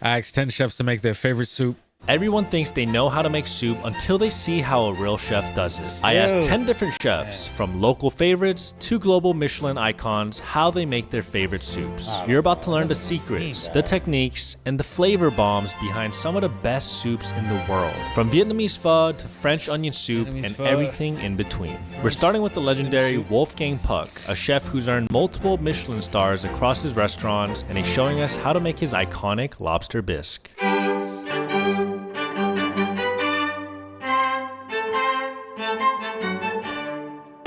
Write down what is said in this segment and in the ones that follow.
I asked 10 chefs to make their favorite soup. Everyone thinks they know how to make soup until they see how a real chef does it. I asked 10 different chefs, from local favorites to global Michelin icons, how they make their favorite soups. You're about to learn the secrets, the techniques, and the flavor bombs behind some of the best soups in the world. From Vietnamese pho to French onion soup and everything in between. We're starting with the legendary Wolfgang Puck, a chef who's earned multiple Michelin stars across his restaurants, and he's showing us how to make his iconic lobster bisque.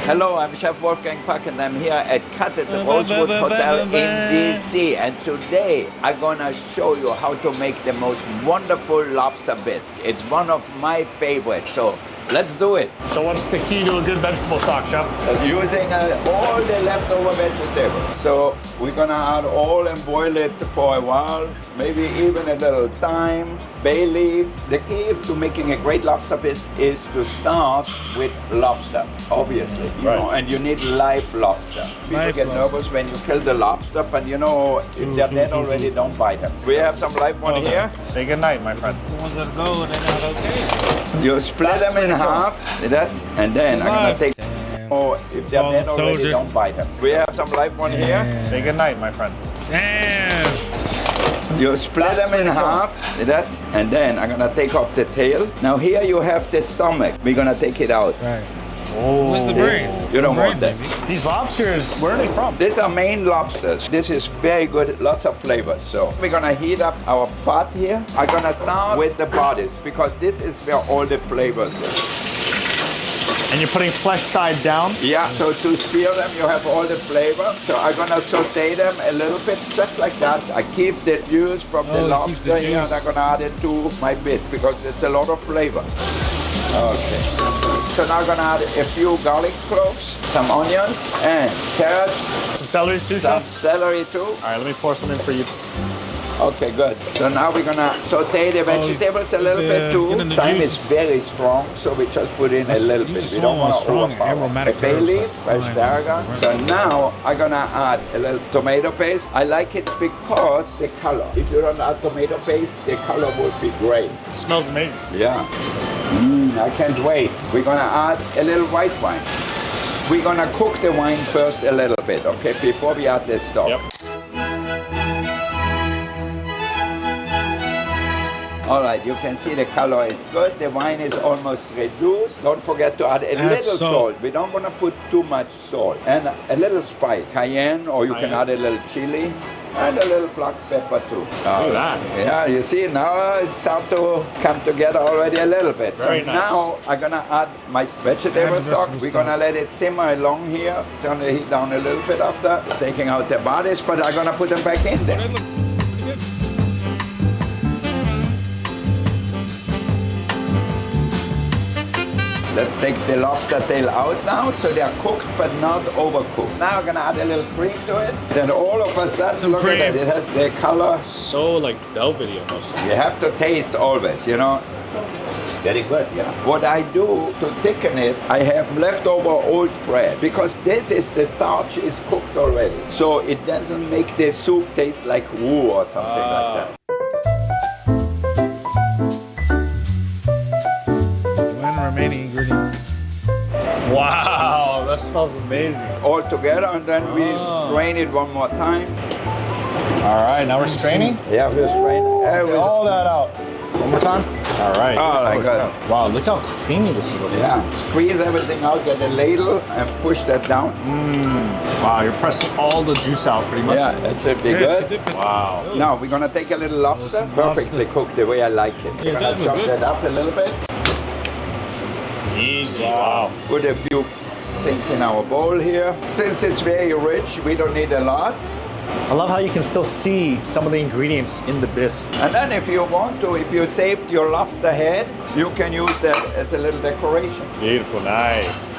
Hello, I'm Chef Wolfgang Puck and I'm here at Cut at the Rosewood Hotel in DC. And today I'm gonna show you how to make the most wonderful lobster bisque. It's one of my favorites, so let's do it. So what's the key to a good vegetable stock, Chef? Using all the leftover vegetables. So we're gonna add all and boil it for a while, maybe even a little thyme, bay leaf. The key to making a great lobster bisque is to start with lobster, obviously. You know, and you need live lobster. People get nervous when you kill the lobster, but you know, if they're dead already, don't buy them. We have some live one here. Say goodnight, my friend. The ones that go, they're not okay. You split them in half, like that, and then I'm gonna take. Oh, if they're dead already, don't buy them. We have some live one here. Say goodnight, my friend. Damn! You split them in half, like that, and then I'm gonna take off the tail. Now here you have the stomach. We're gonna take it out. Right. Oh. Where's the brain? You don't want that. These lobsters, where are they from? These are Maine lobsters. This is very good, lots of flavors. So we're gonna heat up our pot here. I'm gonna start with the bodies because this is where all the flavors are. And you're putting flesh side down? Yeah, so to sear them, you have all the flavor. So I'm gonna saute them a little bit, just like that. I keep the juice from the lobster here, and I'm gonna add it to my bisque because it's a lot of flavor. Okay. So now I'm gonna add a few garlic cloves, some onions, and carrots. Some celery too, Some Chef? celery too. All right, let me pour some in for you. Okay, good. So now we're gonna saute the vegetables a little bit too. Thyme is very strong, so we just put in a little bit. We don't want to overpower. A bay leaf, fresh tarragon. So now I'm gonna add a little tomato paste. I like it because the color. If you don't add tomato paste, the color would be great. It smells amazing. Yeah. I can't wait. We're gonna add a little white wine. We're gonna cook the wine first a little bit, okay, before we add the stock. Yep. All right, you can see the color is good. The wine is almost reduced. Don't forget to add a little salt. We don't want to put too much salt. And a little spice, cayenne, or you can add a little chili. And a little black pepper too. Look at that. Yeah, you see now it's starting to come together already a little bit. Very so nice. now I'm gonna add my vegetable stock. We're gonna let it simmer along here. Turn the heat down a little bit after taking out the bodies, but I'm gonna put them back in there. Let's take the lobster tail out now, so they are cooked but not overcooked. Now I'm gonna add a little cream to it. Then all of a sudden, look at that, it has the color. So like velvety almost. You have to taste always, you know. Very good, yeah. What I do to thicken it, I have leftover old bread because the starch is cooked already. So it doesn't make the soup taste like roux or something like that. Remaining ingredients. Wow, that smells amazing. All together, and then we strain it one more time. All right, now we're straining? Yeah, we'll strain everything. All that out. One more time? All right. Oh my God. Wow, look how creamy this is looking. Yeah, squeeze everything out, get a ladle, and push that down. Wow, you're pressing all the juice out pretty much. Yeah, that should be good. Wow. Now we're gonna take a little lobster, perfectly cooked the way I like it. We're gonna chop that up a little bit. Easy. Wow. Put a few things in our bowl here. Since it's very rich, we don't need a lot. I love how you can still see some of the ingredients in the bisque. And then if you want to, if you saved your lobster head, you can use that as a little decoration. Beautiful, nice.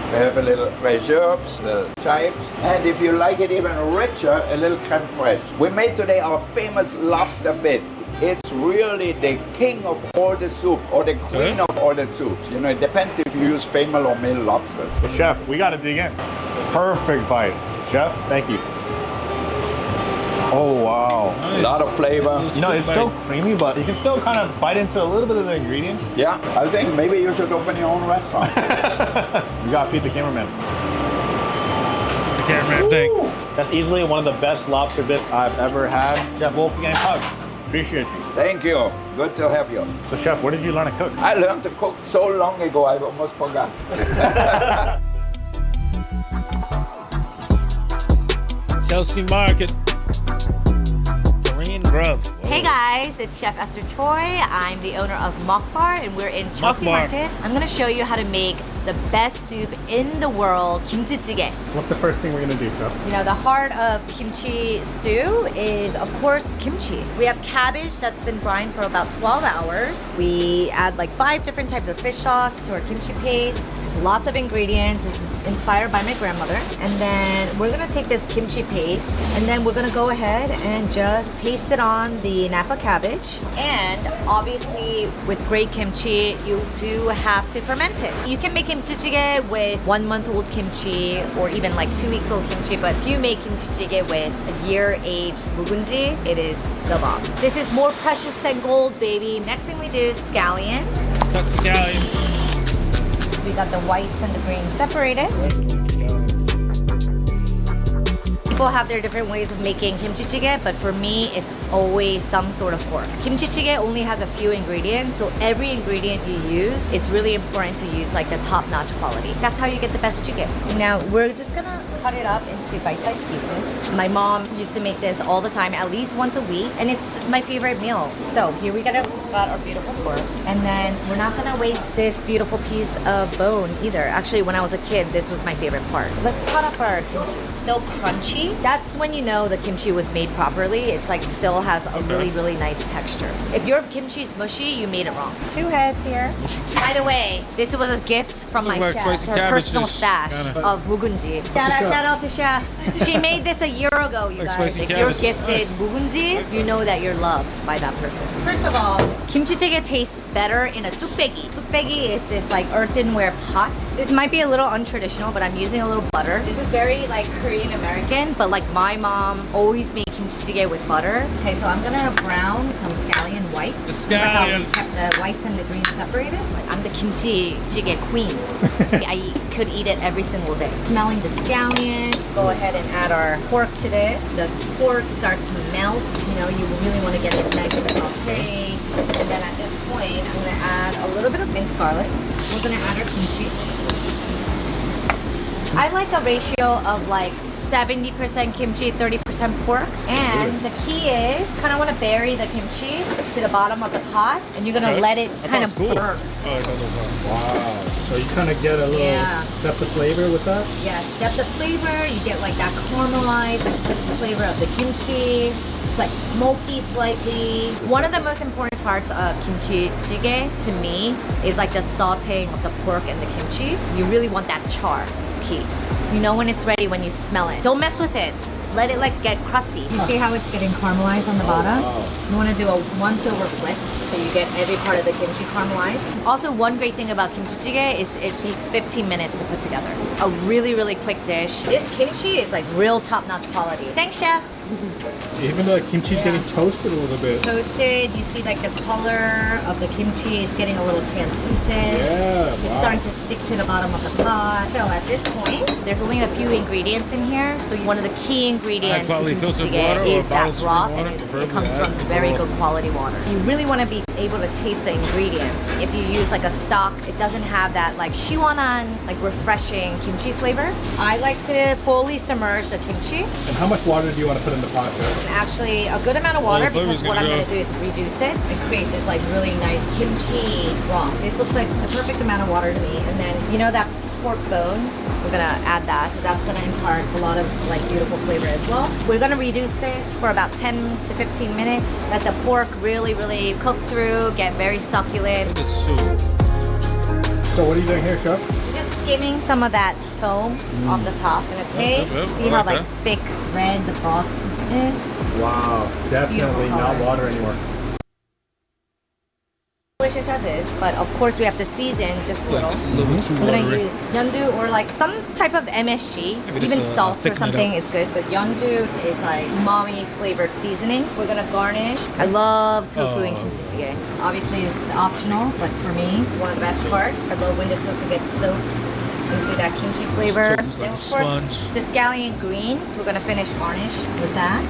We have a little fresh herbs, little chives. And if you like it even richer, a little creme fraiche. We made today our famous lobster bisque. It's really the king of all the soup, or the queen of all the soups. You know, it depends if you use Famous or Mill lobsters. Well, Chef, we got to dig in. Perfect bite. Chef, thank you. Oh, wow. Yeah, lot of flavor. You know, it's so creamy, but you can still kind of bite into a little bit of the ingredients. Yeah, I think maybe you should open your own restaurant. You gotta feed the cameraman. The cameraman thing. That's easily one of the best lobster bits I've ever had. Chef Wolfgang Puck, appreciate you. Thank you. Good to have you. So Chef, where did you learn to cook? I learned to cook so long ago, I almost forgot. Chelsea Market. Korean grub. Hey guys, it's Chef Esther Choi. I'm the owner of Mokbar and we're in Chelsea Mokbar. Market. I'm gonna show you how to make the best soup in the world, kimchi jjigae. What's the first thing we're gonna do, Chef? You know, the heart of kimchi stew is, of course, kimchi. We have cabbage that's been brined for about 12 hours. We add like 5 different types of fish sauce to our kimchi paste. Lots of ingredients. This is inspired by my grandmother. And then we're gonna take this kimchi paste and then we're gonna go ahead and just paste it on the Napa cabbage. And obviously with great kimchi, you do have to ferment it. You can make kimchi jjigae with 1 month old kimchi or even like 2 weeks old kimchi, but if you make kimchi jjigae with a year aged 묵은지, it is the bomb. This is more precious than gold, baby. Next thing we do is scallions. Cut scallions. We got the whites and the greens separated. People have their different ways of making kimchi jjigae, but for me, it's always some sort of pork. Kimchi jjigae only has a few ingredients, so every ingredient you use, it's really important to use like the top-notch quality. That's how you get the best jjigae. Now, we're just gonna cut it up into bite-sized pieces. My mom used to make this all the time, at least once a week, and it's my favorite meal. So here we got our beautiful pork, and then we're not gonna waste this beautiful piece of bone either. Actually, when I was a kid, this was my favorite part. Let's cut up our kimchi. It's still crunchy. That's when you know the kimchi was made properly. It's like still has a really, really nice texture. If your kimchi is mushy, you made it wrong. 2 heads here. By the way, this was a gift from my like chef, spicy her personal cabbages, stash kinda. of 묵은지. Shout out to chef. She made this a year ago, you Like guys. spicy If you're cabbages. gifted Nice. 묵은지, you know that you're loved by that person. First of all, kimchi jjigae tastes better in a 뚝배기. 뚝배기 is this like earthenware pot. This might be a little untraditional, but I'm using a little butter. This is very like Korean American, but like my mom always made kimchi jjigae with butter. Okay, so I'm gonna brown some scallion whites. The Remember how we scallion. kept the whites and the greens separated? Like, I'm the kimchi jjigae queen. See, I could eat it every single day. Smelling the scallion. Go ahead and add our pork to this. The pork starts to melt. You know, you really want to get it nice and sauteed. And then at this point, I'm gonna add a little bit of minced garlic. We're gonna add our kimchi. I like a ratio of like 70% kimchi, 30% pork. And the key is kind of want to bury the kimchi to the bottom of the pot, and you're gonna Okay. let it That kind of sounds cool. burn. Oh, I thought that was Wow. So you kind of get a little Yeah. depth of flavor with that? Yes, that's the flavor. You get like that caramelized flavor of the kimchi. It's like smoky slightly. One of the most important parts of kimchi jjigae to me is like the sauteing of the pork and the kimchi. You really want that char. It's key. You know when it's ready when you smell it. Don't mess with it. Let it like get crusty. You see how it's getting caramelized on the bottom? You want to do a once over flip so you get every part of the kimchi caramelized. Also, one great thing about kimchi jjigae is it takes 15 minutes to put together. A really, really quick dish. This kimchi is like real top-notch quality. Thanks, chef. Even the kimchi's Yeah. getting toasted a little bit. Toasted, you see like the color of the kimchi is getting a little translucent. Yeah, It's wow. starting to stick to the bottom of the pot. So at this point, there's only a few ingredients in here. So one of the key ingredients to High-quality kimchi filtered jjigae water or is that bottled spring broth, water, and it preferably comes from acid very water. good quality water. You really want to be able to taste the ingredients. If you use like a stock, it doesn't have that like 시원한, like refreshing kimchi flavor. I like to fully submerge the kimchi. And how much water do you want to put in the pot, Chef? And actually a good amount of water, the flavor's because what I'm gonna going to do is reduce it and create this like really nice kimchi broth. This looks like the perfect amount of water to me. And then you know that pork bone, we're going to add that. So that's going to impart a lot of like beautiful flavor as well. We're going to reduce this for about 10 to 15 minutes. Let the pork really, really cook through, get very succulent. This soup. So what are you doing here, Chef? Just skimming some of that foam off the top. Gonna taste, yep, see I how like like thick red the broth is. Wow, definitely Beautiful not color. water anymore. delicious as is, but of course we have to season just a little. I'm gonna use yeondu or like some type of MSG, Maybe even just, salt or thicken it something up. is good. But yeondu is like umami flavored seasoning. We're gonna garnish. I love tofu in kimchi jjigae. Obviously this is optional, but for me, one of the best parts. I love when the tofu gets soaked into that kimchi flavor. Tofu's like And a of course, sponge. the scallion greens. We're gonna finish garnish with that.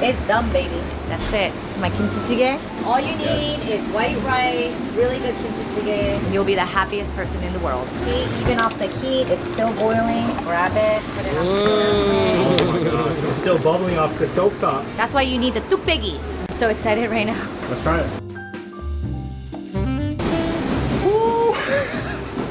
It's done, baby. That's it. It's my kimchi jjigae. All you need is white rice, really good kimchi jjigae, and you'll be the happiest person in the world. See, even off the heat, it's still boiling. Grab it, put it on the stove. It's still bubbling off the stove top. That's why you need the tukbegi. I'm so excited right now. Let's try it. Woo!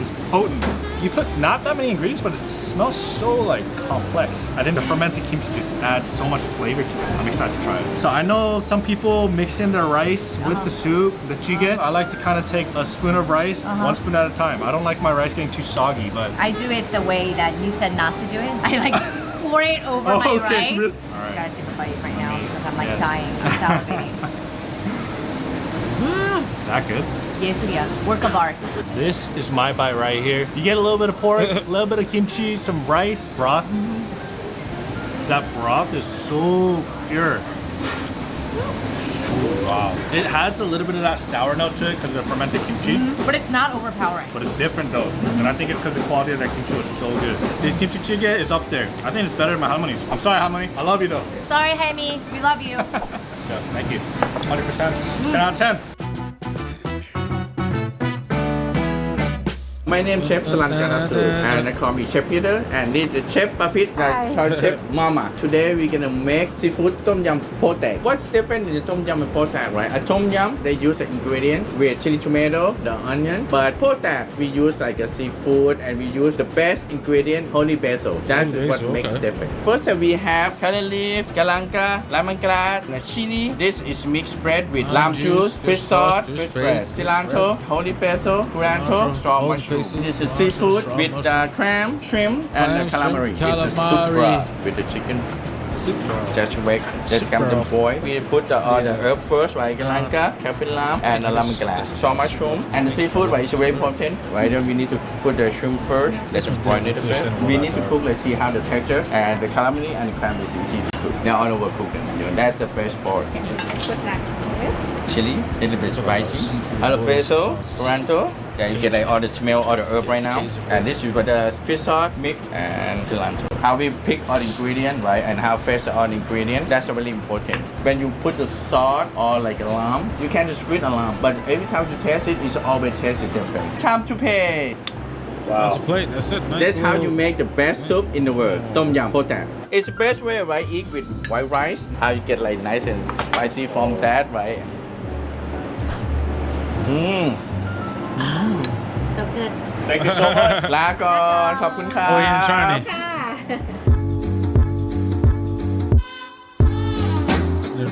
It's potent. You put not that many ingredients, but it smells so like complex. I think the fermented kimchi just adds so much flavor to it. I'm excited to try it. So I know some people mix in their rice with the soup, the jjigae. I like to kind of take a spoon of rice, one spoon at a time. I don't like my rice getting too soggy, but I do it the way that you said not to do it. I like pour it over my okay, rice. really? Just gotta take a bite right now because I'm like Yeah. dying. I'm salivating. that good. 예술이야. Work of art. This is my bite right here. You get a little bit of pork, a little bit of kimchi, some rice, broth. That broth is so pure. Wow. It has a little bit of that sour note to it because of the fermented kimchi. But it's not overpowering. But it's different though. And I think it's because the quality of that kimchi was so good. This kimchi jjigae is up there. I think it's better than my halmoni's. I'm sorry, halmoni. I love you though. Sorry, Hemi. We love you. Yeah, thank you. 100%. 10 out of 10. My name is Chef Salan Kanasu, and I call me Chef Peter, and this is Chef Papit, Hi. called Chef Mama. Today we're gonna make seafood tom yum potac. What's different in the tom yum and potac, right? A tom yum, they use an ingredient with chili tomato, the onion, but potac, we use like a seafood, and we use the best ingredient, holy basil. That's Holy what basil, makes okay. different. First we have curry leaf, galanka, lemongrass, and chili. This is mixed spread with lime juice, fish sauce, fish bread, cilantro, holy basil, curanto, straw mushroom. This is seafood with clam, shrimp, and calamari. This is soup calamari. broth with the chicken. Just wait, just come to boil. We put all the herb first, right? Galanka, kaffir lime, and lemongrass. Straw mushroom and the seafood, right? It's very important, right? Then we need to put the shrimp first. Let's boil it a bit. We need to cook. Let's see how the texture and the calamari and the clam is easy to cook. Now all overcook them. You know, that's the best part. Put that. Chili, a little bit spicy. Jalapeno, curanto. Okay, you get like all the smell, all the herb right now. And this is for the fish sauce, mix, and cilantro. How we pick all the ingredient, right? And how fresh all the ingredient. That's really important. When you put the sauce or like a lamb, you can just squeeze a lamb. But every time you taste it, it's always tastes different. Time to pay. That's a plate. That's it. Nice That's how little- you make the best soup in the world. Tom yum potac. It's the best way, right? Eat with white rice. How you get like nice and spicy from that, right? So good. Thank you so much. ลาก่อนขอบคุณครับ Oh, you're in China.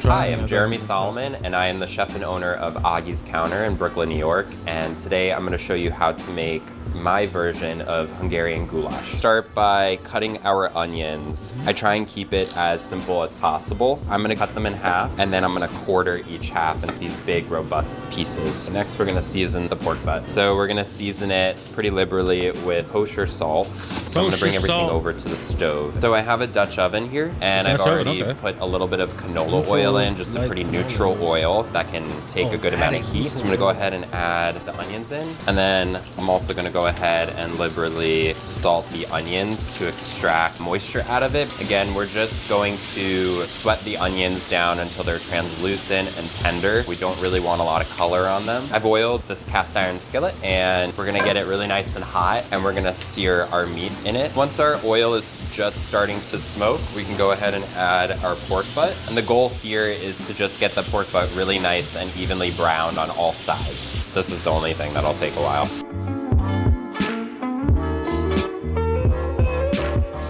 Hi, I'm Jeremy Solomon, and I am the chef and owner of Augie's Counter in Brooklyn, New York. And today I'm going to show you how to make my version of Hungarian goulash. Start by cutting our onions. I try and keep it as simple as possible. I'm going to cut them in half, and then I'm going to quarter each half into these big, robust pieces. Next, we're going to season the pork butt. So we're going to season it pretty liberally with kosher salt. So I'm going to bring Kosher everything salt. over to the stove. So I have a Dutch oven here, and I've Dutch oven, already okay. put a little bit of canola oil in, just a pretty neutral oil that can take a good amount of heat. So I'm gonna go ahead and add the onions in, and then I'm also gonna go ahead and liberally salt the onions to extract moisture out of it. Again, we're just going to sweat the onions down until they're translucent and tender. We don't really want a lot of color on them. I've oiled this cast iron skillet, and we're gonna get it really nice and hot, and we're gonna sear our meat in it. Once our oil is just starting to smoke, we can go ahead and add our pork butt. And the goal here is to just get the pork butt really nice and evenly browned on all sides. This is the only thing that'll take a while.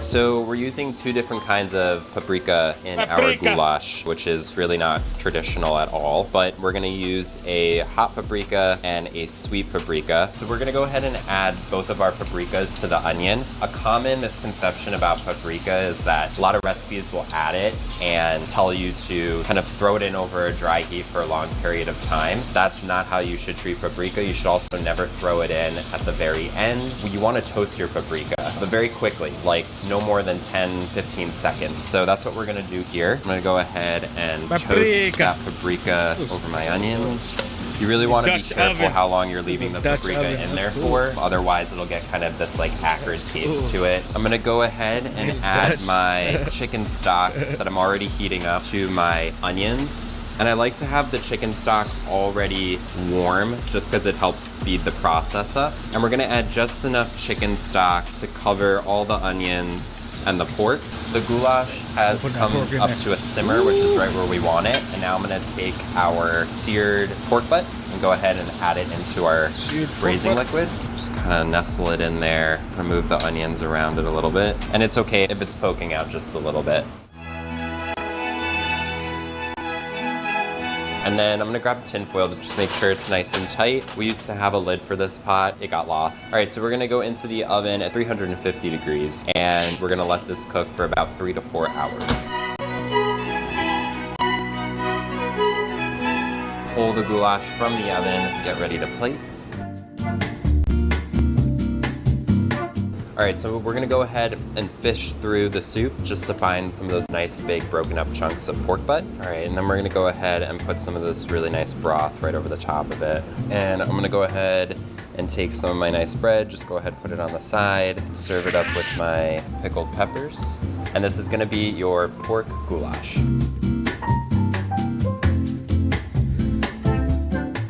So we're using two different kinds of paprika in our goulash, which is really not traditional at all, but we're gonna use a hot paprika and a sweet paprika. So we're gonna go ahead and add both of our paprikas to the onion. A common misconception about paprika is that a lot of recipes will add it and tell you to kind of throw it in over a dry heat for a long period of time. That's not how you should treat paprika. You should also never throw it in at the very end. You wanna toast your paprika, but very quickly, like no more than 10-15 seconds. So that's what we're gonna do here. I'm gonna go ahead and toast that paprika over my onions. You really want to be careful how long you're leaving the paprika in there for. Otherwise, it'll get kind of this like acrid taste to it. I'm gonna go ahead and add my chicken stock that I'm already heating up to my onions. And I like to have the chicken stock already warm just because it helps speed the process up. And we're gonna add just enough chicken stock to cover all the onions and the pork. The goulash has come up to a simmer, which is right where we want it. And now I'm gonna take our seared pork butt and go ahead and add it into our braising liquid. Just kind of nestle it in there, remove the onions around it a little bit. And it's okay if it's poking out just a little bit. And then I'm gonna grab tin foil, just make sure it's nice and tight. We used to have a lid for this pot, it got lost. All right, so we're gonna go into the oven at 350 degrees, and we're gonna let this cook for about 3 to 4 hours. Pull the goulash from the oven, get ready to plate. All right, so we're gonna go ahead and fish through the soup just to find some of those nice big broken up chunks of pork butt. All right, and then we're gonna go ahead and put some of this really nice broth right over the top of it. And I'm gonna go ahead and take some of my nice bread, just go ahead and put it on the side, serve it up with my pickled peppers. And this is gonna be your pork goulash.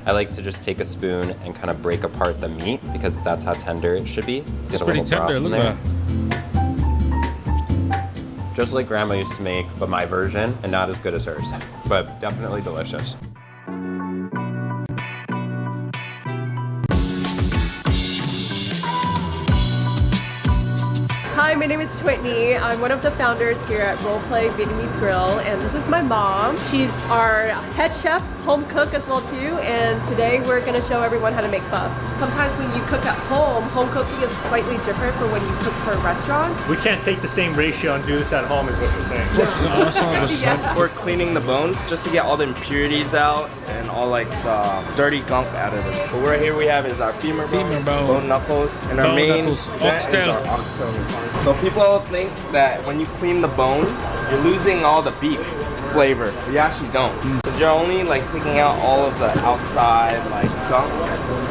I like to just take a spoon and kind of break apart the meat because that's how tender it should be. It's pretty tender, look at that. Just like Grandma used to make, but my version, and not as good as hers, but definitely delicious. Hi, my name is Whitney. I'm one of the founders here at Roleplay Vietnamese Grill, and this is my mom. She's our head chef, home cook as well too, and today we're gonna show everyone how to make pho. Sometimes when you cook at home cooking is slightly different from when you cook for restaurants. We can't take the same ratio and do this at home is what you're saying. Yeah. We're cleaning the bones just to get all the impurities out and all like the dirty gunk out of it. So right here we have is our femur bones, bone knuckles, and our main oxtail. So people think that when you clean the bones, you're losing all the beef flavor. But you actually don't. Because you're only like taking out all of the outside like gunk,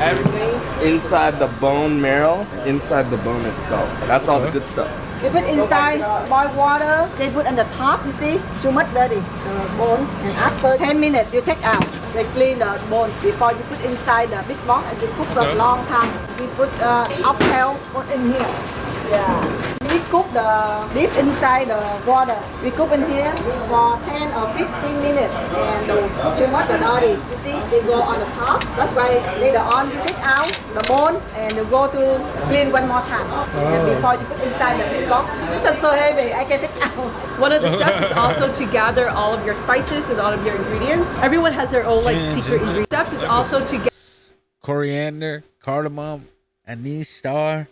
everything inside the bone marrow, inside the bone itself. That's all the good stuff. You put inside boiled water, they put on the top, you see, too much dirty bone, and after 10 minutes you take out. They clean the bone before you put inside the big box and you cook for a long time. We put oxtail put in here. Yeah. We cook the beef inside the water. We cook in here for 10 or 15 minutes and too much dirty. You see, they go on the top. That's why later on you take out the bone and you go to clean one more time. And before you put inside the big box. This is so heavy, I can take out. One of the steps is also to gather all of your spices and all of your ingredients. Everyone has their own like secret ingredient. Steps is also to get coriander, cardamom, anise star,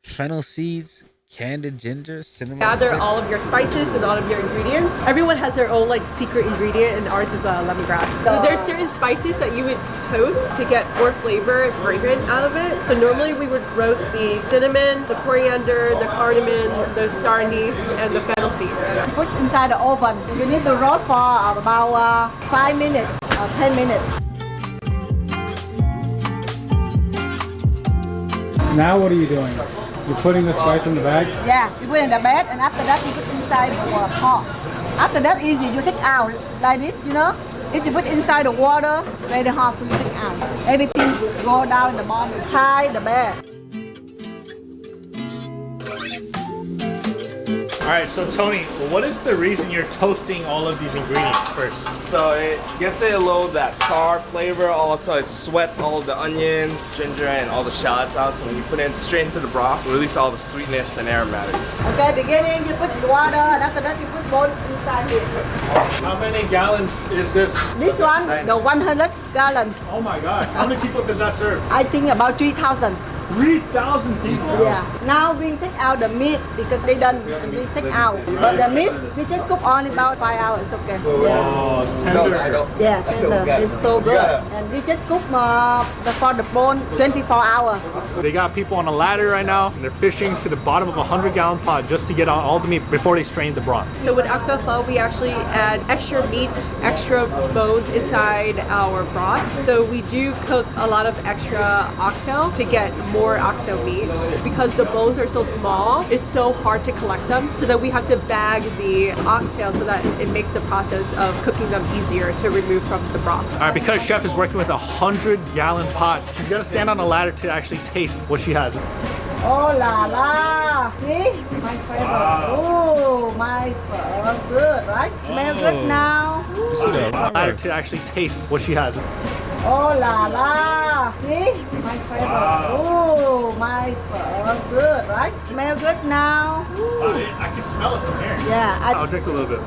fennel seeds, candied ginger, cinnamon. Gather all of your spices and all of your ingredients. Everyone has their own like secret ingredient, and ours is lemongrass. So there's certain spices that you would toast to get more flavor and fragrance out of it. So normally we would roast the cinnamon, the coriander, the cardamom, the star anise, and the fennel seeds. Put inside the oven. We need to roast for about 5 minutes or 10 minutes. Now what are you doing? You're putting the spice in the bag? Yeah, you put in the bag and after that you put inside the pot. After that easy, you take out like this, you know. If you put inside the water, it's very hard to take out. Everything go down in the bottom. Tie the bag. All right, so Tony, what is the reason you're toasting all of these ingredients first? So it gets it a little that char flavor. Also, it sweats all of the onions, ginger, and all the shallots out. So when you put it straight into the broth, release all the sweetness and aromatics. Okay, beginning you put water, and after that you put bone inside here. How many gallons is this? This one, the 100 gallon. Oh my gosh, how many people does that serve? I think about 3,000. 3,000 people? Yeah. Now we take out the meat because they done and we take out. But the meat we just cook only about 5 hours. Okay. Oh, it's tender. Yeah, tender. It's so good. And we just cook for the bone 24 hours. They got people on a ladder right now, and they're fishing to the bottom of a 100-gallon pot just to get out all the meat before they strain the broth. So with oxtail pho, we actually add extra meat, extra bones inside our broth. So we do cook a lot of extra oxtail to get more oxtail meat. Because the bones are so small, it's so hard to collect them. So that we have to bag the oxtail so that it makes the process of cooking them easier to remove from the broth. All right, because Chef is working with a 100-gallon pot, she's got to stand on a ladder to actually taste what she has. Oh la la! See? My favorite. Oh, my favorite. Good, right? Smell good now. Ladder to actually taste what she has. Oh la la! See? My favorite. Oh, my favorite. Good, right? Smell good now. I can smell it from here. Yeah. I'll drink a little bit.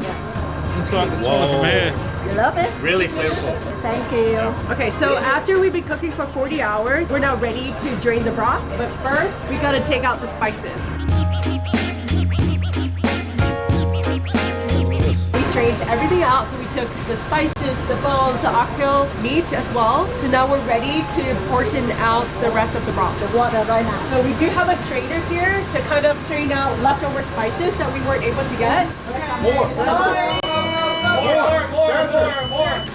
Whoa. You love it? Really flavorful. Thank you. Okay, so after we've been cooking for 40 hours, we're now ready to drain the broth. But first, we gotta take out the spices. We strained everything out, so we took the spices, the bones, the oxtail meat as well. So now we're ready to portion out the rest of the broth. The water right now. So we do have a strainer here to kind of strain out leftover spices that we weren't able to get. More.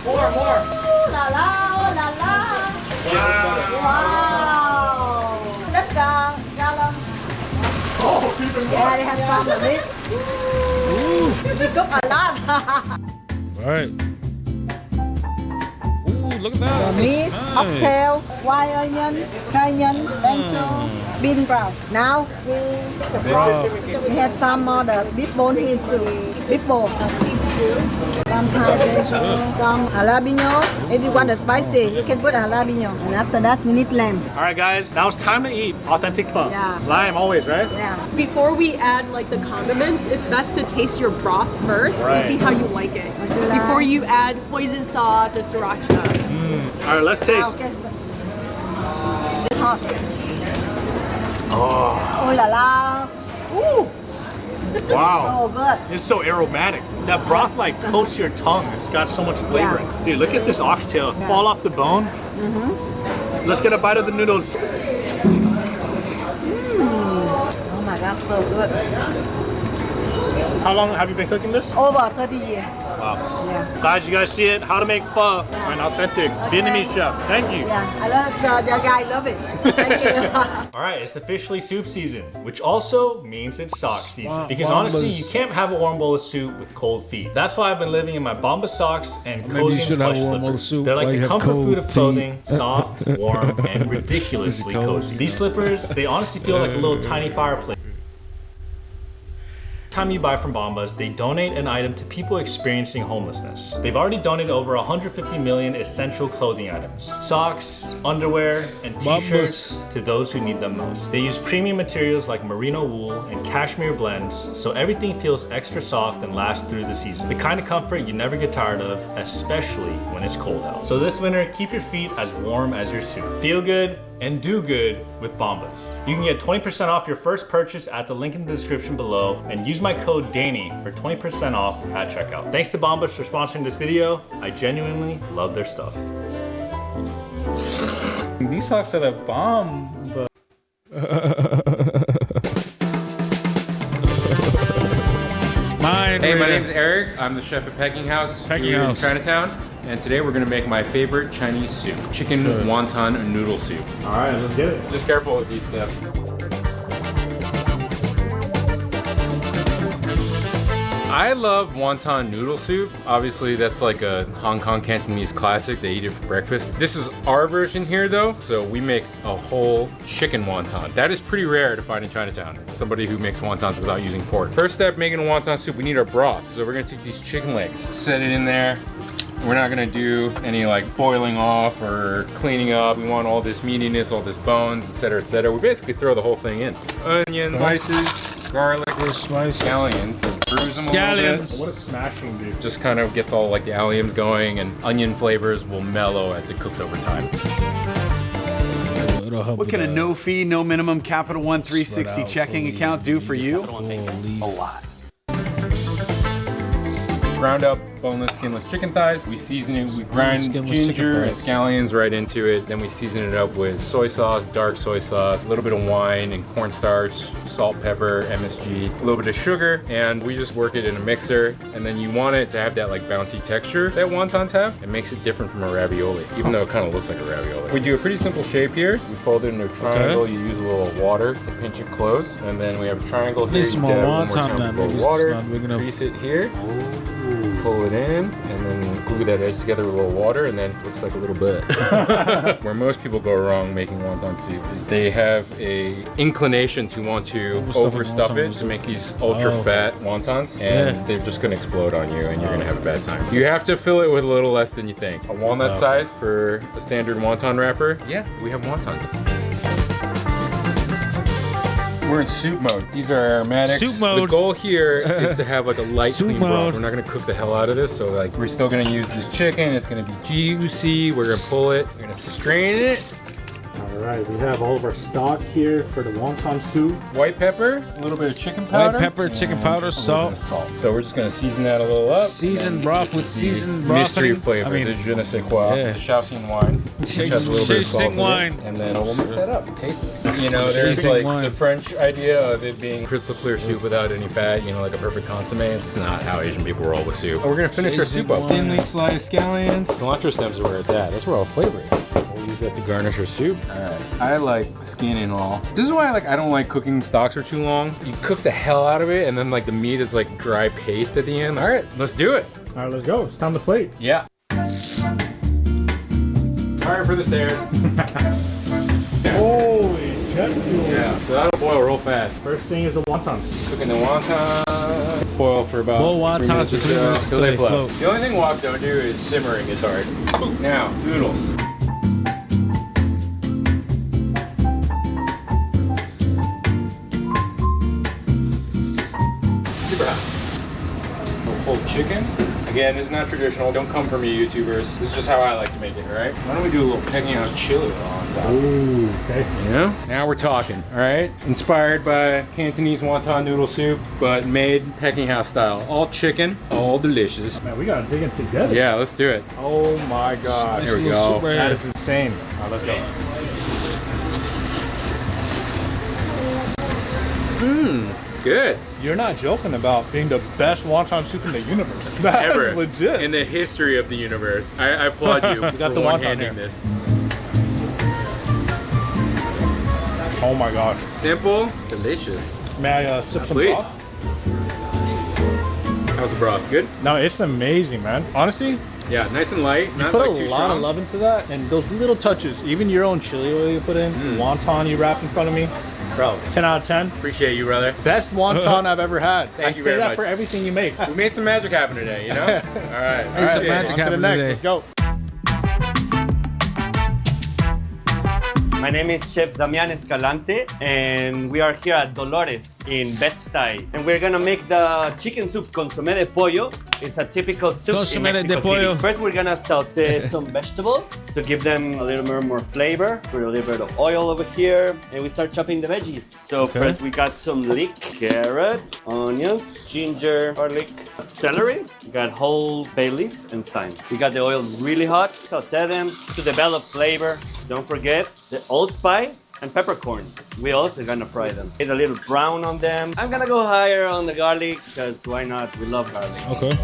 Oh la la, oh la la. Wow. Let's gallon. Oh, even more. Yeah, they have some of it. We cook a lot. All right. Ooh, look at that. The meat, Nice. oxtail, white onion, cayenne, lentil, bean brown. Now we have some more the beef bone here too. Beef bone. Some Thai basil, some jalapeno. If you want the spicy, you can put a jalapeno. And after that, you need lamb. All right, guys, now it's time to eat authentic pho. Yeah. Lime always, right? Yeah. Before we add like the condiments, it's best to taste your broth first Right. to see how you like it. do you like? Before you add hoisin sauce or sriracha. All right, let's taste. Okay. It's hot. Oh, Oh la la. Ooh, wow. so good. It's so aromatic. That broth like coats your tongue. It's got so much flavor in it. Dude, look at this oxtail fall off the bone. Let's get a bite of the noodles. Oh my God, so good. How long have you been cooking this? Over 30 years. Wow. Yeah. Guys, you guys see it? How to make pho by an authentic Vietnamese chef. Thank you. Yeah, I love the guy. Love it. Thank you. All right, it's officially soup season, which also means it's sock season. Wow, Because Bombas. honestly, you can't have a warm bowl of soup with cold feet. That's why I've been living in my Bombas socks and Maybe you cozy and should have plush a warm bowl of slippers. soup They're like while you the have comfort cold food of feet. clothing, soft, warm, and ridiculously Cold. cozy. These slippers, they honestly feel like a little tiny fireplace. Time you buy from Bombas, they donate an item to people experiencing homelessness. They've already donated over 150 million essential clothing items. Socks, underwear, and t-shirts to those who need them most. They use premium materials like merino wool and cashmere blends, so everything feels extra soft and lasts through the season. The kind of comfort you never get tired of, especially when it's cold out. So this winter, keep your feet as warm as your suit. Feel good and do good with Bombas. You can get 20% off your first purchase at the link in the description below and use my code DANNY for 20% off at checkout. Thanks to Bombas for sponsoring this video. I genuinely love their stuff. These socks are the bomb. But... Hey, my name's Eric. I'm the chef at Peking House here in Chinatown. And today we're gonna make my favorite Chinese soup, chicken wonton noodle soup. All right, let's get it. Just careful with these steps. I love wonton noodle soup. Obviously, that's like a Hong Kong Cantonese classic. They eat it for breakfast. This is our version here, though. So we make a whole chicken wonton. That is pretty rare to find in Chinatown. Somebody who makes wontons without using pork. First step, making a wonton soup, we need our broth. So we're gonna take these chicken legs, set it in there. We're not gonna do any like boiling off or cleaning up. We want all this meatiness, all this bones, etc., etc. We basically throw the whole thing in. Onion, spices, garlic, scallions. Bruise them a little bit. What a smashing, dude. Just kind of gets all like the alliums going, and onion flavors will mellow as it cooks over time. What can a no-fee, no minimum Capital One 360 checking account do for you? A lot. Ground up boneless, skinless chicken thighs. We season it, we grind ginger and scallions right into it. Then we season it up with soy sauce, dark soy sauce, a little bit of wine and cornstarch, salt, pepper, MSG, a little bit of sugar, and we just work it in a mixer. And then you want it to have that like bouncy texture that wontons have. It makes it different from a ravioli, even though it kind of looks like a ravioli. We do a pretty simple shape here. We fold it into a triangle. You use a little water to pinch it close. And then we have a triangle here. You dab one more time with water, grease it here. Pull it in, and then glue that edge together with a little water, and then it looks like a little bit. Where most people go wrong making wonton soup is they have a inclination to want to overstuff it to make these ultra fat wontons, and they're just gonna explode on you, and you're gonna have a bad time. You have to fill it with a little less than you think. A walnut size for a standard wonton wrapper. Yeah, we have wontons. We're in soup mode. These are aromatics. Soup mode. The goal here is to have like a light, clean broth. We're not gonna cook the hell out of this, so like we're still gonna use this chicken. It's gonna be juicy. We're gonna pull it. We're gonna strain it. All right, we have all of our stock here for the wonton soup. White pepper, a little bit of chicken powder. White pepper, chicken powder, salt. So we're just gonna season that a little up. Seasoned broth with seasoned broth. Mystery flavor, the je ne sais quoi. The Shaoxing wine, which has a little bit of salt in it. And then we'll mix that up and taste it. You know, there's like the French idea of it being crystal clear soup without any fat, you know, like a perfect consomme. It's not how Asian people roll with soup. We're gonna finish our soup up. Thinly sliced scallions. Cilantro stems are where it's at. That's where all flavor is. We'll use that to garnish our soup. Alright. I like skin and all. This is why I don't like cooking stocks for too long. You cook the hell out of it, and then like the meat is like dry paste at the end. Alright, let's do it. All right, let's go. It's time to plate. Yeah. Alright, for the stairs. Holy jet fuel. Yeah, so that'll boil real fast. First thing is the wontons. Cooking the wonton. Boil for about 3 minutes or so until they float. The only thing wok don't do is simmering is hard. Now, noodles. Super hot. Pulled chicken. Again, this is not traditional. Don't come for me, YouTubers. This is just how I like to make it, all right? Why don't we do a little Peking house chili on top? Ooh, okay. You know? Now we're talking, all right? Inspired by Cantonese wonton noodle soup, but made Peking house style. All chicken, all delicious. Man, we gotta dig it together. Yeah, let's do it. Oh my God. Here we go. That is insane. All right, let's go. It's good. You're not joking about being the best wonton soup in the universe. That's Ever. legit. In the history of the universe. I applaud you for got the wonton one-handing here. this. Oh my gosh. Simple, delicious. May I sip some Please. broth? How's the broth? Good? No, it's amazing, man. Honestly, Yeah, nice and light. you Not put like too a lot strong. of love into that, and those little touches, even your own chili oil you put in, wonton you wrap in front of me. Bro, 10 out of 10. Appreciate you, brother. Best wonton I've ever had. Thank you say very that much. for everything you make. We made some magic happen today, you know? All right. Hey, some magic On to the happened next. today. Let's go. My name is Chef Damian Escalante, and we are here at Dolores in Bed-Stuy. And we're gonna make the chicken soup consomé de pollo. It's a typical soup Consomé in de Mexico pollo. City. First, we're gonna saute some vegetables to give them a little bit more flavor. Put a little bit of oil over here, and we start chopping the veggies. So first, we got some leek, carrot, onions, ginger, garlic, celery. We got whole bay leaf and thyme. We got the oil really hot. Saute them to develop flavor. Don't forget the allspice and peppercorns. We also gonna fry them. Get a little brown on them. I'm gonna go higher on the garlic because why not? We love garlic. Okay.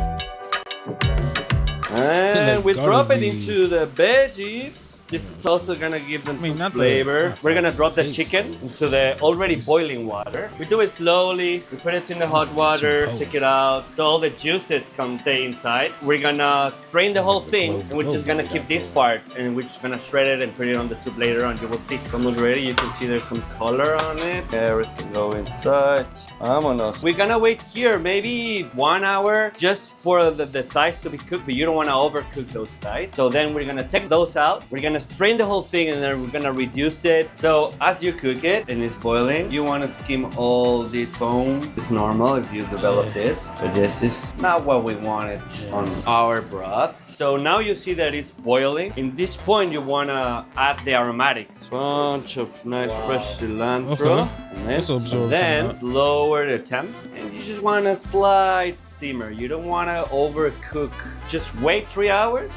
And we drop it garlic. into the veggies. This is also gonna give them some flavor. We're gonna drop the chicken into the already boiling water. We do it slowly. We put it in the hot water, take it out, so all the juices can stay inside. We're gonna strain the whole thing, and we're just gonna keep this part, and we're just gonna shred it and put it on the soup later on. You will see. It's almost ready. You can see there's some color on it. Everything go inside. Vámonos. We're gonna wait here maybe 1 hour just for the thighs to be cooked, but you don't wanna overcook those thighs. So then we're gonna take those out. We're gonna strain the whole thing, and then we're gonna reduce it. So as you cook it and it's boiling, you wanna skim all this foam. It's normal if you develop this, but this is not what we wanted on our broth. So now you see that it's boiling. In this point, you wanna add the aromatics. Bunch of nice fresh cilantro. And then lower the temp, and you just wanna slight simmer. You don't wanna overcook. Just wait 3 hours.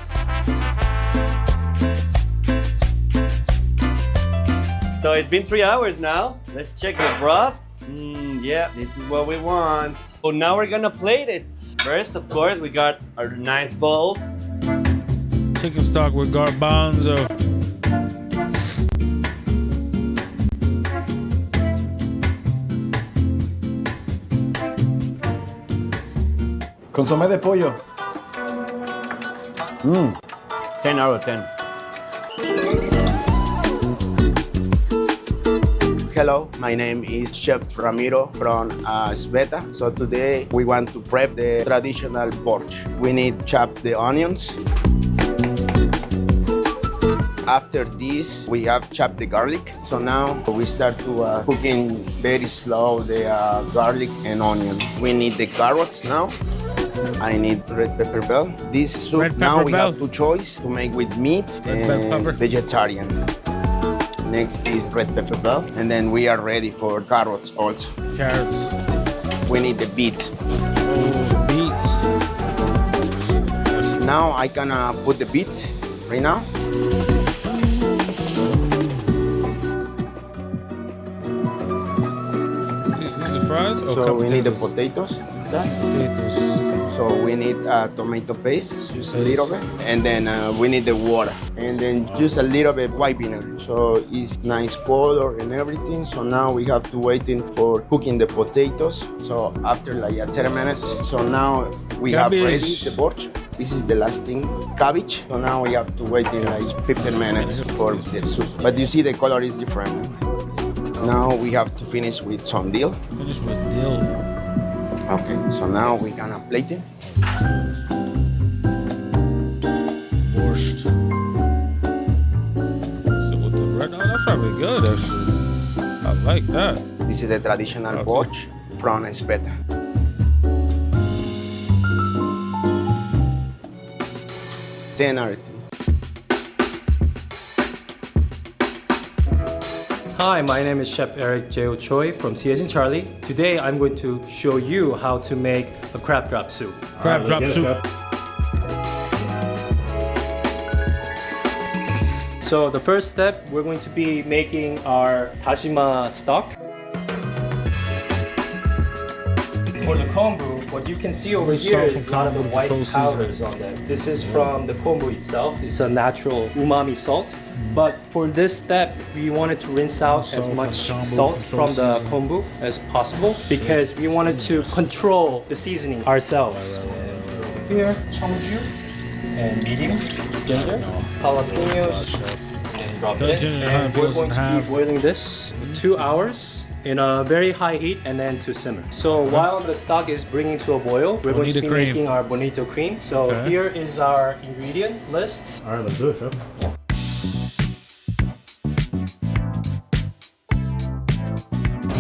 So it's been 3 hours now. Let's check the broth. Yeah, this is what we want. So now we're gonna plate it. First, of course, we got our nice bowl. Chicken stock with garbanzo. Consomé de pollo. 10 out of 10. Hello, my name is Chef Ramiro from Sveta. So today we want to prep the traditional porch. We need chop the onions. After this, we have chopped the garlic. So now we start to cooking very slow the garlic and onion. We need the carrots now. I need red pepper bell. This soup now we have two choices to make with meat and vegetarian. Next is red pepper bell, and then we are ready for carrots also. Carrots. We need the beets. Oh, beets. Now I gonna put the beets right now. These are fries? Oh, so we need the potatoes. Potatoes. So we need tomato paste, just a little bit, and then we need the water, and then just a little bit white vinegar. So it's nice color and everything. So now we have to waiting for cooking the potatoes. So after like 10 minutes, so now we have ready the porch. This is the last thing, cabbage. So now we have to wait in like 15 minutes for the soup. But you see the color is different. Now we have to finish with some dill. Finish with dill. Okay, so now we're gonna plate it. Borscht. So with the red, oh, that's probably good actually. I like that. This is the traditional porch from Sveta. Ten out of 10. Hi, my name is Chef Eric J. Choi from C as in Charlie. Today I'm going to show you how to make a crab drop soup. Crab drop soup. So the first step, we're going to be making our Dashima stock. For the kombu, what you can see over here is a lot of the white powders on there. This is from the kombu itself. It's a natural umami salt. But for this step, we wanted to rinse out as much salt from the kombu as possible because we wanted to control the seasoning ourselves. Here, cheongju and medium ginger, jalapenos, and drop it in. And we're going to be boiling this for 2 hours in a very high heat and then to simmer. So while the stock is bringing to a boil, we're going to be making our bonito cream. So here is our ingredient list. All right, let's do it, Chef. Yeah.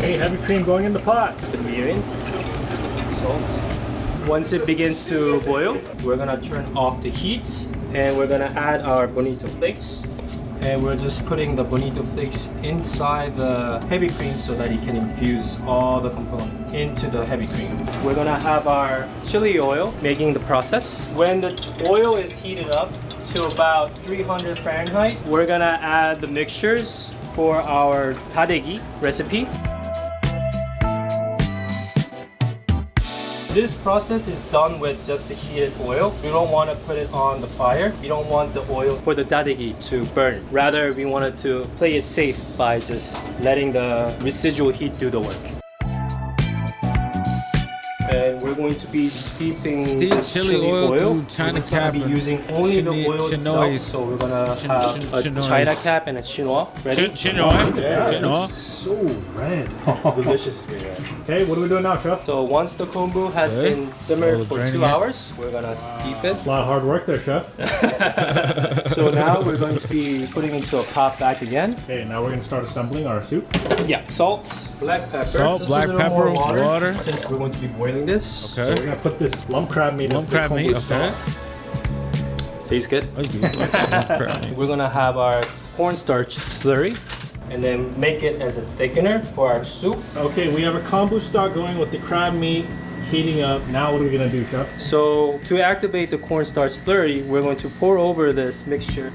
Hey, heavy cream going in the pot. The mirin, salt. Once it begins to boil, we're gonna turn off the heat and we're gonna add our bonito flakes. And we're just putting the bonito flakes inside the heavy cream so that it can infuse all the components into the heavy cream. We're gonna have our chili oil making the process. When the oil is heated up to about 300 Fahrenheit, we're gonna add the mixtures for our tadegi recipe. This process is done with just the heated oil. We don't want to put it on the fire. We don't want the oil for the dadegi to burn. Rather, we wanted to play it safe by just letting the residual heat do the work. And we're going to be steeping this chili oil. We're just going to be using only the oil itself. So we're going to have a China cap and a chinois. Ready? Chinois? Yeah, Chinois. it's so red. Delicious. Okay, what are we doing now, chef? So once the kombu has been simmered for 2 hours, we're going to steep it. A lot of hard work there, chef. So now we're going to be putting into a pot back again. Okay, now we're going to start assembling our soup. Yeah, salt, black pepper. Salt, just black a little pepper, more water. Since we're going to be boiling this. Okay. So we're going to put this lump crab meat in the kombu stock. Tastes good. We're going to have our cornstarch slurry and then make it as a thickener for our soup. Okay, we have a kombu stock going with the crab meat heating up. Now what are we going to do, chef? So to activate the cornstarch slurry, we're going to pour over this mixture.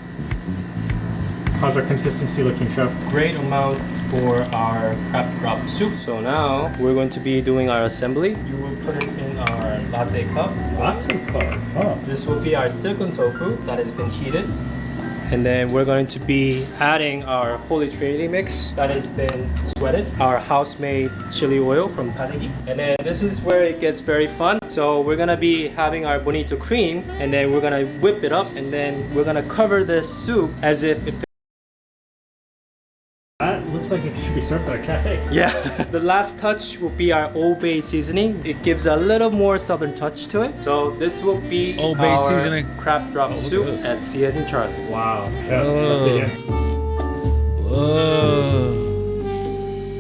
How's our consistency looking, chef? Great amount for our crab drop soup. So now we're going to be doing our assembly. You will put it in our latte cup. Latte cup? Oh. This will be our silicone tofu that has been heated. And then we're going to be adding our Holy Trinity mix that has been sweated, our house-made chili oil from Tadegi. And then this is where it gets very fun. So we're gonna be having our bonito cream, and then we're gonna whip it up, and then we're gonna cover this soup as if it. That looks like it should be served at a cafe. Yeah. The last touch will be our Old Bay seasoning. It gives a little more southern touch to it. So this will be Old Bay our seasoning. crab drop soup at C as in Charlie. Wow. Yeah, let's dig in. Whoa.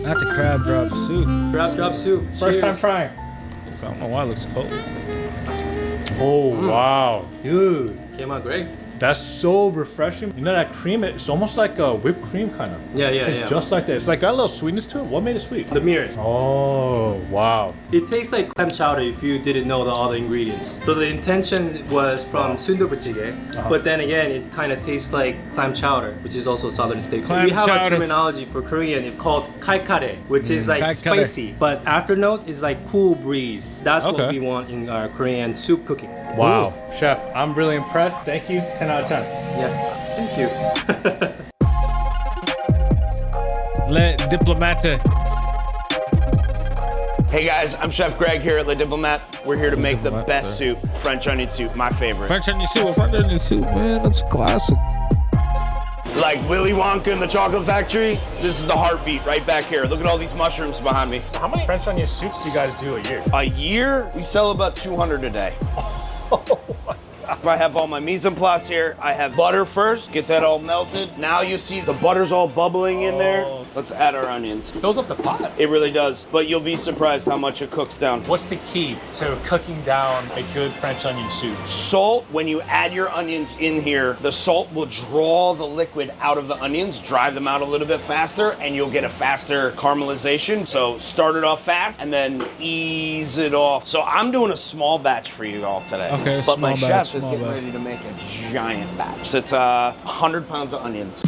Not the crab drop soup. Crab drop soup. First time trying. I don't know why it looks cold. Oh, wow. Dude. Came out great. That's so refreshing. You know that cream, it's almost like a whipped cream kind of. Yeah, yeah, It's yeah. just like that. It's like got a little sweetness to it. What made it sweet? The mirror. Oh, wow. It tastes like clam chowder if you didn't know the other ingredients. So the intention was from sundubuchige, but then again, it kind of tastes like clam chowder, which is also southern staple. Clam We have chowder. a terminology for Korean. It's called kalkare, which is like kalkare. spicy, but afternote is like cool breeze. That's what Okay. we want in our Korean soup cooking. Wow. Chef, I'm really impressed. Thank you. 10 out of 10. Yeah, thank you. Le Diplomate. Hey guys, I'm Chef Greg here at Le Diplomat. We're here to make the best soup, French onion soup, my favorite. French onion soup, man. That's classic. Like Willy Wonka in the Chocolate Factory, this is the heartbeat right back here. Look at all these mushrooms behind me. How many French onion soups do you guys do a year? A year, we sell about 200 a day. I have all my mise en place here. I have butter first, get that all melted. Now you see the butter's all bubbling in there. Let's add our onions. It fills up the pot. It really does, but you'll be surprised how much it cooks down. What's the key to cooking down a good French onion soup? Salt, when you add your onions in here, the salt will draw the liquid out of the onions, dry them out a little bit faster, and you'll get a faster caramelization. So start it off fast and then ease it off. So I'm doing a small batch for you all today. Okay, but my small batch, chef is small getting batch. ready to make a giant batch. So it's 100 pounds of onions.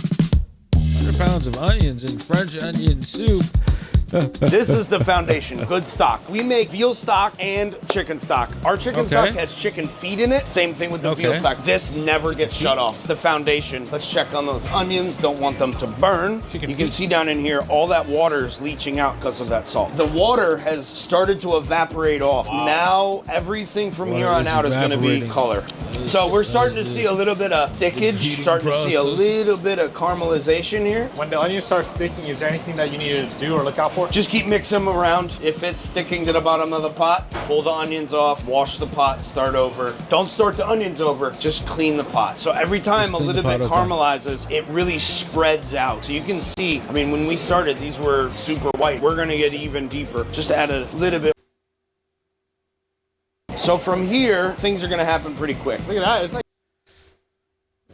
100 pounds of onions in French onion soup. This is the foundation, good stock. We make veal stock and chicken stock. Our chicken stock has chicken feet in it. Same thing with the veal stock. This never gets shut off. It's the foundation. Let's check on those onions. Don't want them to burn. You can see down in here, all that water is leaching out because of that salt. The water has started to evaporate off. Now, everything from here on out is going to be color. So we're starting to see a little bit of thickage, starting to see a little bit of caramelization here. When the onion starts sticking, is there anything that you need to do or look out for? Just keep mixing them around. If it's sticking to the bottom of the pot, pull the onions off, wash the pot, start over. Don't start the onions over, just clean the pot. So every time a little bit caramelizes, it really spreads out. So you can see, I mean, when we started, these were super white. We're gonna get even deeper. Just add a little bit. So from here, things are gonna happen pretty quick. Look at that, it's like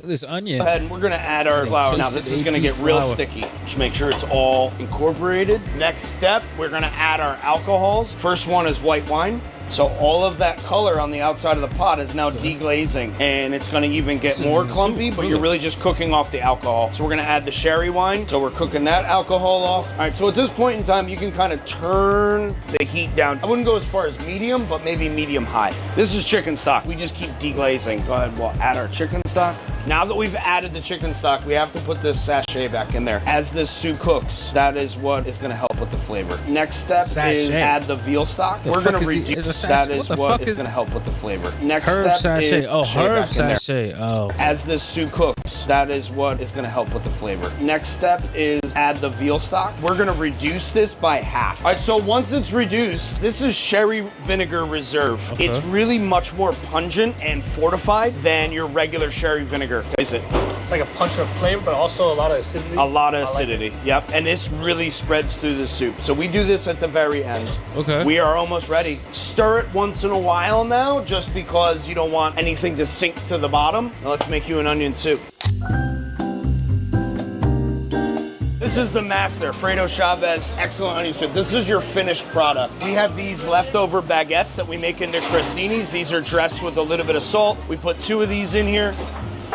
This onion. Go ahead, and we're gonna add our flour. Now this is gonna get real sticky. Just make sure it's all incorporated. Next step, we're gonna add our alcohols. First one is white wine. So all of that color on the outside of the pot is now deglazing, and it's gonna even get more clumpy, but you're really just cooking off the alcohol. So we're gonna add the sherry wine. So we're cooking that alcohol off. All right, so at this point in time, you can kind of turn the heat down. I wouldn't go as far as medium, but maybe medium high. This is chicken stock. We just keep deglazing. Go ahead, we'll add our chicken stock. Now that we've added the chicken stock, we have to put this sachet back in there. As this soup cooks, that is what is gonna help with the flavor. Next step is add the veal stock. We're gonna reduce, that is what is gonna help with the flavor. Next step is herb sachet. Oh. As this soup cooks, that is what is gonna help with the flavor. Next step is add the veal stock. We're gonna reduce this by half. All right, so once it's reduced, this is sherry vinegar reserve. Okay. It's really much more pungent and fortified than your regular sherry vinegar. Taste it. It's like a punch of flavor, but also a lot of acidity. A lot of acidity, yep. And this really spreads through the soup. So we do this at the very end. Okay. We are almost ready. Stir it once in a while now, just because you don't want anything to sink to the bottom. Now let's make you an onion soup. This is the master, Fredo Chavez Excellent Onion Soup. This is your finished product. We have these leftover baguettes that we make into crostinis. These are dressed with a little bit of salt. We put 2 of these in here.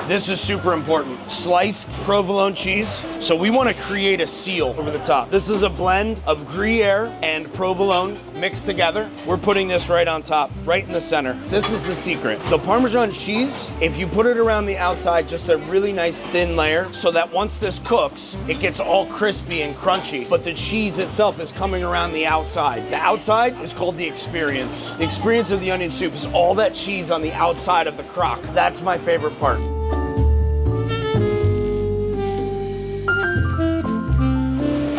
This is super important. Sliced provolone cheese. So we want to create a seal over the top. This is a blend of Gruyere and provolone mixed together. We're putting this right on top, right in the center. This is the secret. The Parmesan cheese, if you put it around the outside, just a really nice thin layer, so that once this cooks, it gets all crispy and crunchy, but the cheese itself is coming around the outside. The outside is called the experience. The experience of the onion soup is all that cheese on the outside of the crock. That's my favorite part.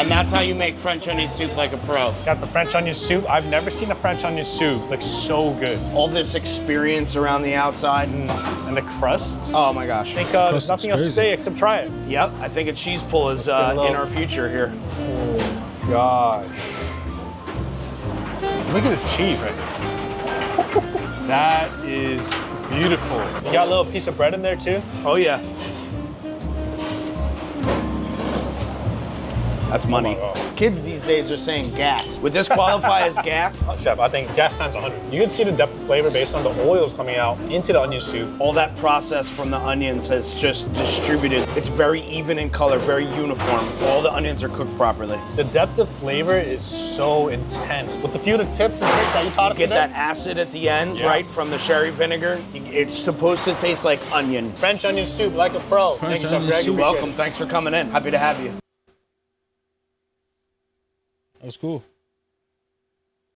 And that's how you make French onion soup like a pro. Got the French onion soup. I've never seen a French onion soup look so good. All this experience around the outside. And the crust. Oh my gosh. I think there's nothing else to say except try it. Yep, I think a cheese pull is in our future here. Oh gosh. Look at this cheese right there. That is beautiful. You got a little piece of bread in there too? Oh yeah. That's money. Kids these days are saying gas. Would this qualify as gas? Chef, I think gas times 100. You can see the depth of flavor based on the oils coming out into the onion soup. All that process from the onions has just distributed. It's very even in color, very uniform. All the onions are cooked properly. The depth of flavor is so intense. With a few of the tips and tricks that you taught us You get today. that acid at the end, right, from the sherry vinegar. It's supposed to taste like onion. French onion soup like a pro. French Thank you, Chef onion Greg. You're soup. welcome. Thanks for coming in. Happy to have you. That was cool.